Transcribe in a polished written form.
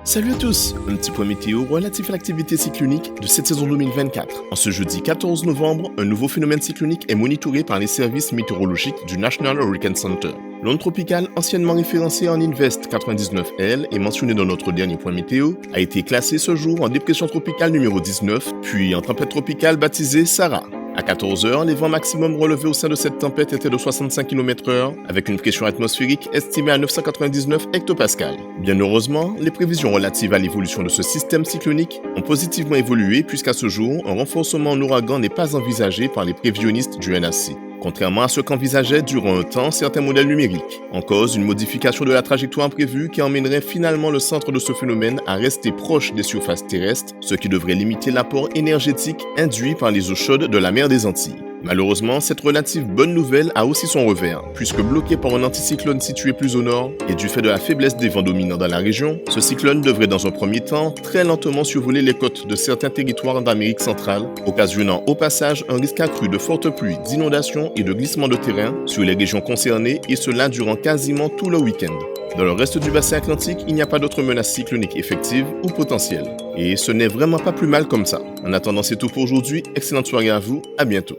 Salut à tous, un petit point météo relatif à l'activité cyclonique de cette saison 2024. En ce jeudi 14 novembre, un nouveau phénomène cyclonique est monitoré par les services météorologiques du National Hurricane Center. L'onde tropicale, anciennement référencée en Invest 99L et mentionnée dans notre dernier point météo, a été classée ce jour en dépression tropicale numéro 19, puis en tempête tropicale baptisée Sarah. À 14h, les vents maximums relevés au sein de cette tempête étaient de 65 km/h, avec une pression atmosphérique estimée à 999 hectopascales. Bien heureusement, les prévisions relatives à l'évolution de ce système cyclonique ont positivement évolué puisqu'à ce jour, un renforcement en ouragan n'est pas envisagé par les prévisionnistes du NHC. Contrairement à ce qu'envisageaient durant un temps certains modèles numériques. En cause, une modification de la trajectoire prévue qui emmènerait finalement le centre de ce phénomène à rester proche des surfaces terrestres, ce qui devrait limiter l'apport énergétique induit par les eaux chaudes de la mer des Antilles. Malheureusement, cette relative bonne nouvelle a aussi son revers, puisque bloqué par un anticyclone situé plus au nord, et du fait de la faiblesse des vents dominants dans la région, ce cyclone devrait dans un premier temps très lentement survoler les côtes de certains territoires d'Amérique centrale, occasionnant au passage un risque accru de fortes pluies, d'inondations et de glissements de terrain sur les régions concernées, et cela durant quasiment tout le week-end. Dans le reste du bassin atlantique, il n'y a pas d'autres menaces cycloniques effectives ou potentielles. Et ce n'est vraiment pas plus mal comme ça. En attendant, c'est tout pour aujourd'hui. Excellente soirée à vous, à bientôt.